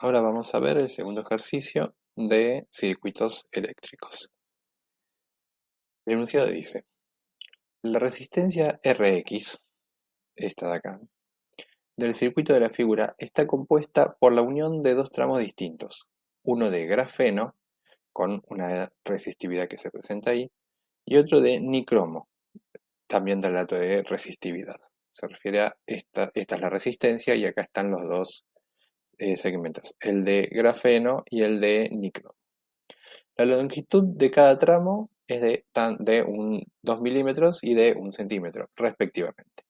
Ahora vamos a ver el segundo ejercicio de circuitos eléctricos. El enunciado dice, la resistencia Rx, esta de acá, del circuito de la figura está compuesta por la unión de dos tramos distintos, uno de grafeno, con una resistividad que se presenta ahí, y otro de nicromo, también del dato de resistividad. Se refiere a esta es la resistencia y acá están los dos segmentos, el de grafeno y el de nicromo. La longitud de cada tramo es de 2 milímetros y de 1 centímetro, respectivamente.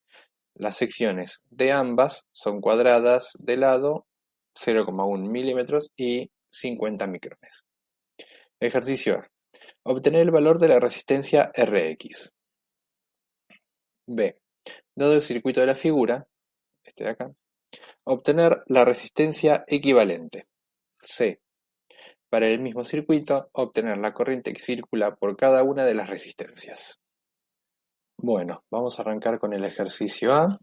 Las secciones de ambas son cuadradas de lado, 0,1 milímetros y 50 micrones. Ejercicio A. Obtener el valor de la resistencia Rx. B. Dado el circuito de la figura, este de acá, obtener la resistencia equivalente. C. Para el mismo circuito, obtener la corriente que circula por cada una de las resistencias. Bueno, vamos a arrancar con el ejercicio A,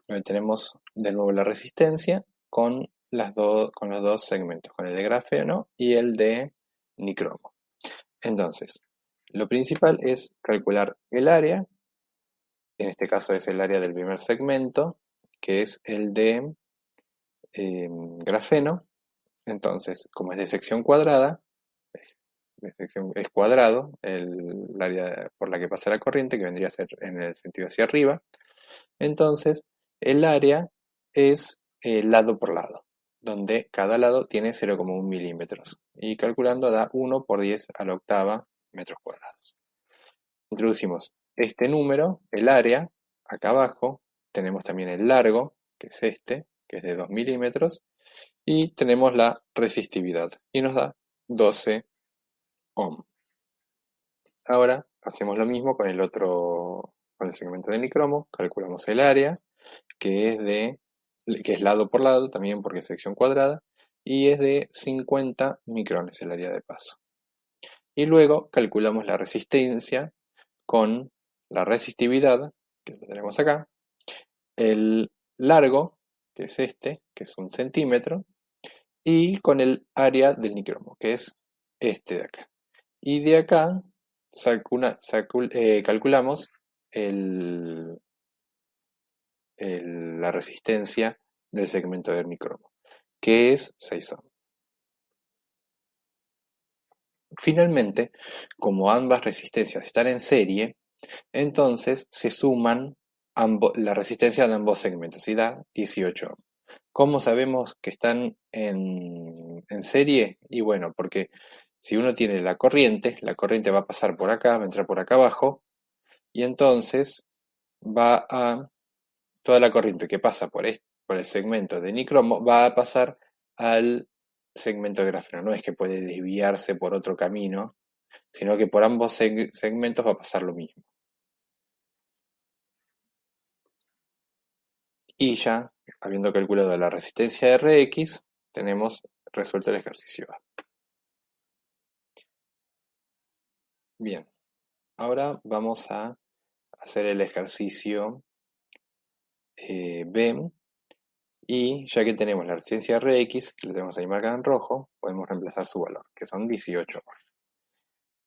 donde tenemos de nuevo la resistencia con los dos segmentos, con el de grafeno y el de nicromo. Entonces, lo principal es calcular el área, en este caso es el área del primer segmento, que es el de grafeno. Entonces, como es de sección cuadrada, es cuadrado el área por la que pasa la corriente, que vendría a ser en el sentido hacia arriba. Entonces, el área es lado por lado, donde cada lado tiene 0,1 milímetros. Y calculando da 1 por 10 a la octava metros cuadrados. Introducimos este número, el área, acá abajo. Tenemos también el largo, que es este, que es de 2 milímetros. Y tenemos la resistividad, y nos da 12 ohm. Ahora hacemos lo mismo con con el segmento de nicromo, calculamos el área, que es lado por lado, también porque es sección cuadrada, y es de 50 micrones el área de paso. Y luego calculamos la resistencia con la resistividad, que lo tenemos acá, el largo, que es este, que es 1 centímetro, y con el área del nicromo, que es este de acá. Y de acá calculamos la resistencia del segmento de nicromo, que es 6 ohm. Finalmente, como ambas resistencias están en serie, entonces se suman la resistencia de ambos segmentos y da 18 ohm. ¿Cómo sabemos que están en serie? Y bueno, porque si uno tiene la corriente va a pasar por acá, va a entrar por acá abajo, y entonces toda la corriente que pasa por el segmento de nicromo va a pasar al segmento de grafeno. No es que puede desviarse por otro camino, sino que por ambos segmentos va a pasar lo mismo. Y ya, habiendo calculado la resistencia Rx, tenemos resuelto el ejercicio A. Bien, ahora vamos a hacer el ejercicio B, y ya que tenemos la resistencia Rx, que lo tenemos ahí marcada en rojo, podemos reemplazar su valor, que son 18 ohm.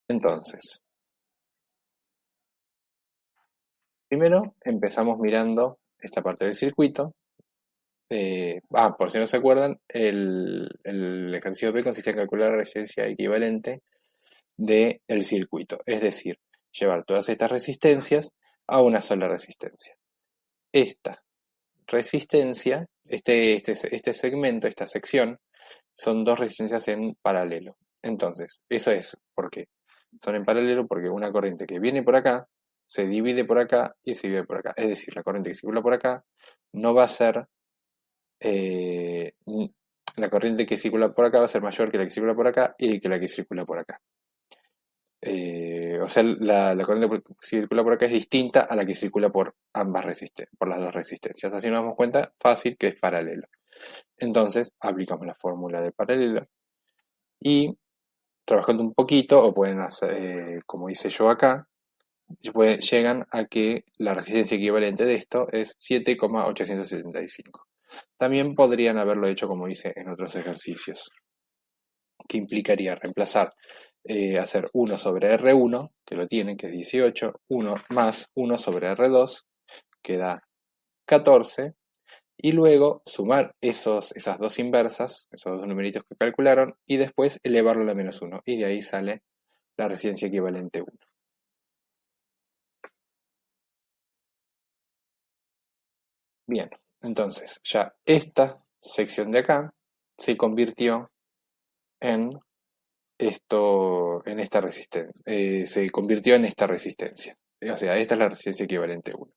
Entonces, primero empezamos mirando esta parte del circuito. Por si no se acuerdan, el ejercicio B consiste en calcular la resistencia equivalente del circuito, es decir, llevar todas estas resistencias a una sola resistencia. Esta resistencia, este segmento, esta sección, son dos resistencias en paralelo. Entonces, eso es porque son en paralelo porque una corriente que viene por acá se divide por acá y se divide por acá. Es decir, la corriente que circula por acá no va a ser la corriente que circula por acá va a ser mayor que la que circula por acá y que la que circula por acá. O sea, la corriente que circula por acá es distinta a la que circula por por las dos resistencias. Así nos damos cuenta fácil que es paralelo. Entonces, aplicamos la fórmula de paralelo y trabajando un poquito, o pueden hacer, como hice yo acá, llegan a que la resistencia equivalente de esto es 7,875. También podrían haberlo hecho como hice en otros ejercicios, que implicaría reemplazar, hacer 1 sobre R1, que lo tienen, que es 18, 1 más 1 sobre R2, que da 14, y luego sumar esas dos inversas, esos dos numeritos que calcularon, y después elevarlo a la menos 1, y de ahí sale la resistencia equivalente 1. Bien, entonces ya esta sección de acá se convirtió en en esta resistencia, se convirtió en esta resistencia. O sea, esta es la resistencia equivalente 1.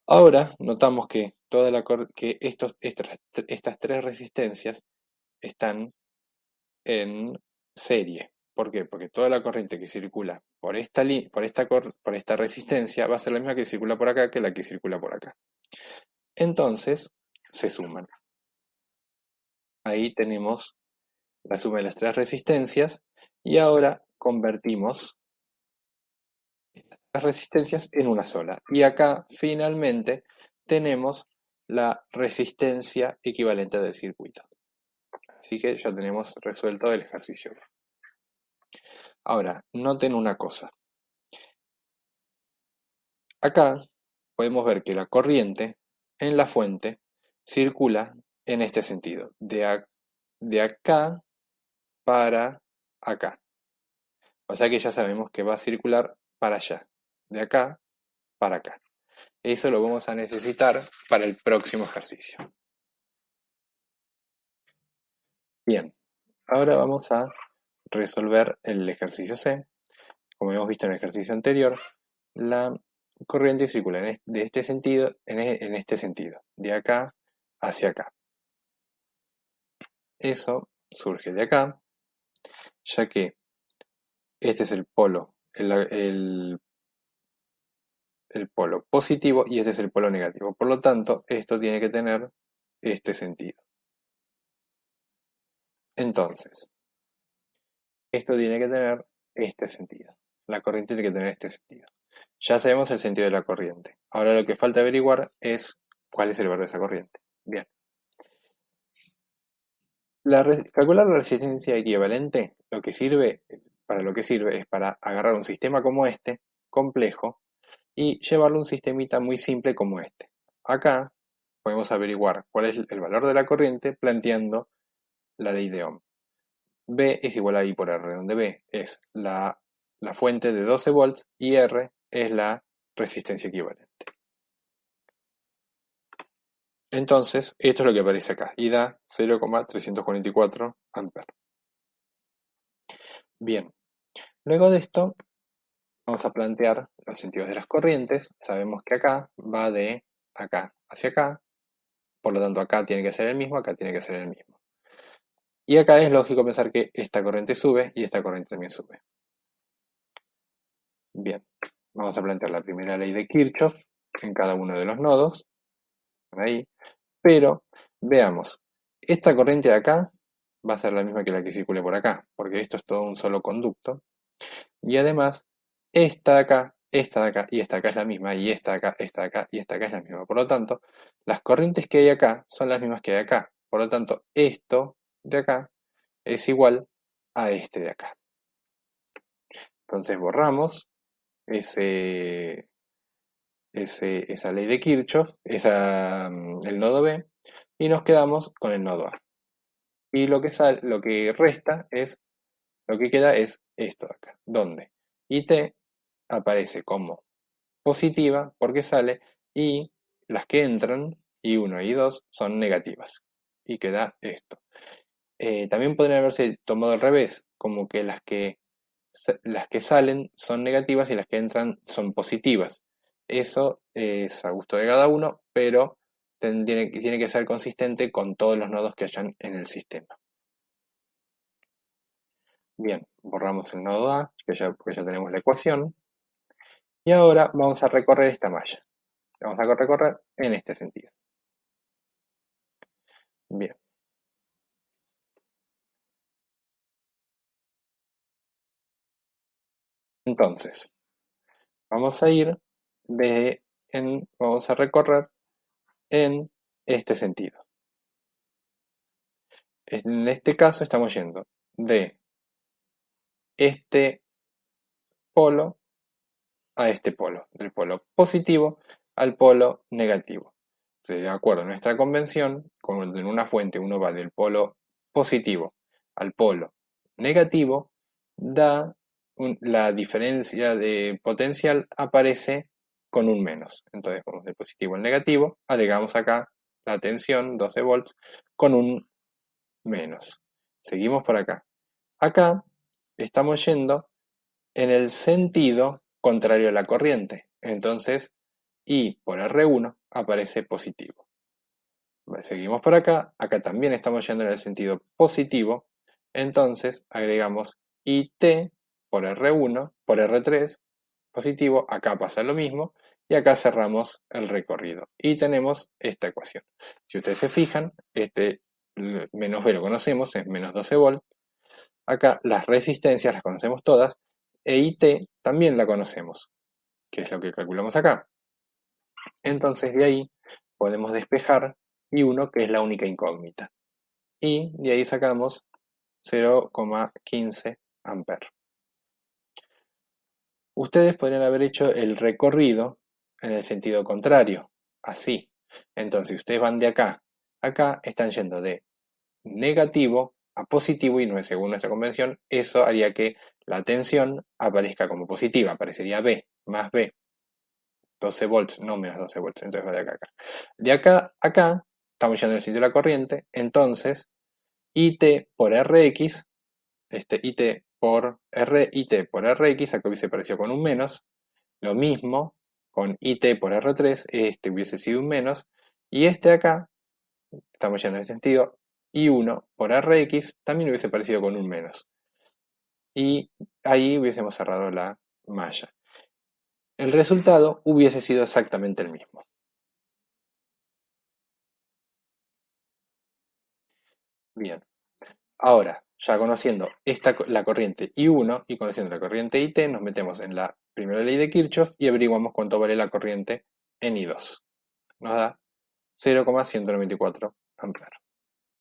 Ahora notamos que, que estas tres resistencias están en serie. ¿Por qué? Porque toda la corriente que circula por esta resistencia va a ser la misma que circula por acá que la que circula por acá. Entonces, se suman. Ahí tenemos la suma de las tres resistencias y ahora convertimos las resistencias en una sola. Y acá finalmente tenemos la resistencia equivalente del circuito. Así que ya tenemos resuelto el ejercicio. Ahora, noten una cosa. Acá podemos ver que la corriente en la fuente circula en este sentido, de acá para acá. O sea que ya sabemos que va a circular para allá, de acá para acá. Eso lo vamos a necesitar para el próximo ejercicio. Bien, ahora vamos a resolver el ejercicio C. Como hemos visto en el ejercicio anterior, la corriente circula de este sentido, en este sentido, de acá hacia acá. Eso surge de acá, ya que este es el polo, el polo positivo y este es el polo negativo. Por lo tanto, esto tiene que tener este sentido. Entonces, esto tiene que tener este sentido. La corriente tiene que tener este sentido. Ya sabemos el sentido de la corriente. Ahora lo que falta averiguar es cuál es el valor de esa corriente. Bien. Calcular la resistencia equivalente, para lo que sirve es para agarrar un sistema como este, complejo, y llevarlo a un sistemita muy simple como este. Acá podemos averiguar cuál es el valor de la corriente planteando la ley de Ohm. B es igual a I por R, donde B es la fuente de 12 volts y R es la resistencia equivalente. Entonces, esto es lo que aparece acá y da 0,344 amperes. Bien, luego de esto vamos a plantear los sentidos de las corrientes. Sabemos que acá va de acá hacia acá, por lo tanto acá tiene que ser el mismo, acá tiene que ser el mismo. Y acá es lógico pensar que esta corriente sube y esta corriente también sube. Bien, vamos a plantear la primera ley de Kirchhoff en cada uno de los nodos. Ahí. Pero, veamos, esta corriente de acá va a ser la misma que la que circule por acá, porque esto es todo un solo conducto. Y además, esta de acá y esta de acá es la misma, y esta de acá, esta de acá y esta de acá es la misma. Por lo tanto, las corrientes que hay acá son las mismas que hay acá. Por lo tanto, esto de acá es igual a este de acá. Entonces borramos esa ley de Kirchhoff, el nodo B, y nos quedamos con el nodo A. Y lo que resta es, lo que queda es esto de acá, donde IT aparece como positiva porque sale y las que entran, I1 y I2, son negativas. Y queda esto. También podría haberse tomado al revés, como que las que salen son negativas y las que entran son positivas. Eso es a gusto de cada uno, pero tiene que ser consistente con todos los nodos que hayan en el sistema. Bien, borramos el nodo A, porque ya tenemos la ecuación. Y ahora vamos a recorrer esta malla. Vamos a recorrer en este sentido. Bien. Entonces, vamos a ir vamos a recorrer en este sentido. En este caso estamos yendo de este polo a este polo, del polo positivo al polo negativo. De acuerdo a nuestra convención, cuando en una fuente uno va del polo positivo al polo negativo, la diferencia de potencial aparece con un menos. Entonces vamos del positivo al negativo, agregamos acá la tensión, 12 volts, con un menos. Seguimos por acá. Acá estamos yendo en el sentido contrario a la corriente. Entonces, I por R1 aparece positivo. Seguimos por acá. Acá también estamos yendo en el sentido positivo. Entonces, agregamos IT por R1, por R3, positivo. Acá pasa lo mismo. Y acá cerramos el recorrido. Y tenemos esta ecuación. Si ustedes se fijan, este menos B lo conocemos, es menos 12 volts. Acá las resistencias las conocemos todas, e IT también la conocemos, que es lo que calculamos acá. Entonces de ahí podemos despejar I1, que es la única incógnita. Y de ahí sacamos 0,15 amperes. Ustedes podrían haber hecho el recorrido en el sentido contrario, así. Entonces, si ustedes van de acá a acá, están yendo de negativo a positivo y no es según nuestra convención, eso haría que la tensión aparezca como positiva, aparecería B, más B. 12 volts, no menos 12 volts, entonces va de acá a acá. De acá a acá, estamos yendo en el sentido de la corriente, entonces IT por RX, IT por RX, acá hubiese aparecido con un menos, lo mismo con IT por R3, este hubiese sido un menos, y este acá, estamos yendo en el sentido, I1 por RX también hubiese aparecido con un menos. Y ahí hubiésemos cerrado la malla. El resultado hubiese sido exactamente el mismo. Bien, ahora, ya conociendo la corriente I1 y conociendo la corriente IT, nos metemos en la primera ley de Kirchhoff y averiguamos cuánto vale la corriente en I2. Nos da 0,194 amperes.